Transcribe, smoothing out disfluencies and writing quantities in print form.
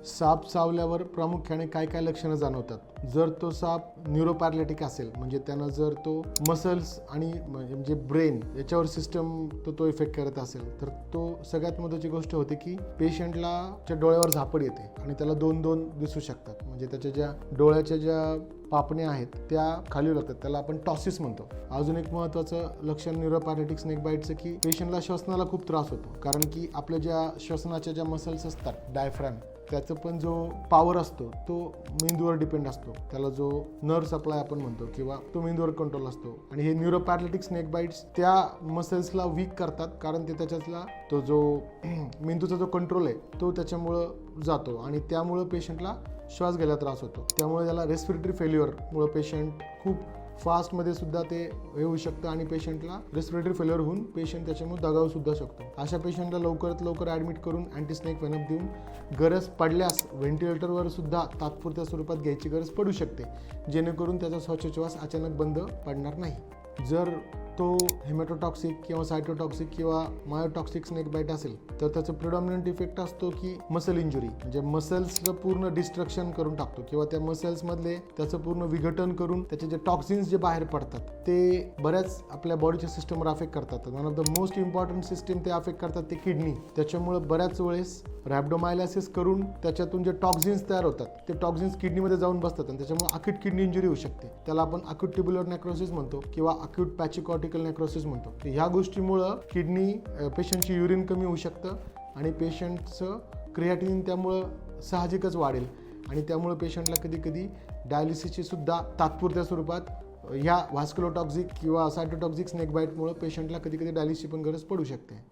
साप चावल्यावर प्रामुख्याने काय काय लक्षणं जाणवतात? जर तो साप न्यूरोपॅरालिटिक असेल, म्हणजे त्यानं जर तो मसल्स आणि म्हणजे ब्रेन याच्यावर सिस्टम तो इफेक्ट करत असेल, तर तो सगळ्यात महत्त्वाची गोष्ट होते की पेशंटला डोळ्यावर झापड येते आणि त्याला दोन दोन दिसू शकतात. म्हणजे त्याच्या ज्या डोळ्याच्या ज्या पापण्या आहेत त्या खाली लागतात, त्याला आपण टॉसिस म्हणतो. अजून एक महत्त्वाचं लक्षण न्यूरोपॅरालिटिक स्नेक बाईटचं की पेशंटला श्वसनाला खूप त्रास होतो, कारण की आपल्या ज्या श्वसनाच्या ज्या मसल्स असतात डायफ्रॅम, त्याचा पण जो पॉवर असतो तो मेंदूवर डिपेंड असतो. त्याला जो नर्व सप्लाय आपण म्हणतो किंवा तो मेंदूवर कंट्रोल असतो. आणि हे न्यूरोपॅरालिटिक स्नेक बाईट्स त्या मसल्सला वीक करतात, कारण ते त्याच्यातला तो जो मेंदूचा जो कंट्रोल आहे तो त्याच्यामुळं जातो आणि त्यामुळं पेशंटला श्वास घ्यायला त्रास होतो. त्यामुळे त्याला रेस्पिरेटरी फेल्युअरमुळं पेशंट खूप फास्टमध्ये सुद्धा ते होऊ शकतं आणि पेशंटला रेस्पिरेटरी फेल्युअर होऊन पेशंट त्याच्यामुळे दगावू सुद्धा शकतो. अशा पेशंटला लवकरात लवकर ॲडमिट करून अँटीस्नेक वेनप देऊन गरज पडल्यास व्हेंटिलेटरवर सुद्धा तात्पुरत्या स्वरूपात घ्यायची गरज पडू शकते, जेणेकरून त्याचा श्वासोच्छवास अचानक बंद पडणार नाही. जर तो हेमॅटोटॉक्सिक किंवा सायटोटॉक्सिक किंवा मायोटॉक्सिक स्नेक बाईट असेल तर त्याचा प्रिडॉमिनंट इफेक्ट असतो की मसल इंजुरी, म्हणजे मसल्सचं पूर्ण डिस्ट्रक्शन करून टाकतो किंवा त्या मसल्समधले त्याचं पूर्ण विघटन करून त्याचे जे टॉक्सिन्स जे बाहेर पडतात ते बऱ्याच आपल्या बॉडीच्या सिस्टमवर अफेक्ट करतात. One of the most important system ते अफेक्ट करतात ते किडनी. त्याच्यामुळे बऱ्याच वेळेस रॅब्डोमायलायसिस करून त्याच्यातून जे टॉक्सिन्स तयार होतात ते टॉक्सिन्स किडनीमध्ये जाऊन बसतात आणि त्याच्यामुळे अक्यूट किडनी इंजुरी होऊ शकते. त्याला आपण अक्यूट ट्युब्युलर नेक्रोसिस म्हणतो किंवा अक्यूट पॅचिकॉर्टिकल नेक्रोसिस म्हणतो. ह्या गोष्टीमुळं किडनी पेशंटची युरिन कमी होऊ शकतं आणि पेशंटचं क्रिएटिनिन त्यामुळं साहजिकच वाढेल आणि त्यामुळे पेशंटला कधी कधी डायलिसिसची सुद्धा तात्पुरत्या स्वरूपात ह्या व्हास्क्युलोटॉक्सिक किंवा सायटोटॉक्सिक स्नेक बाईटमुळे पेशंटला कधी कधी डायलिसिसची पण गरज पडू शकते.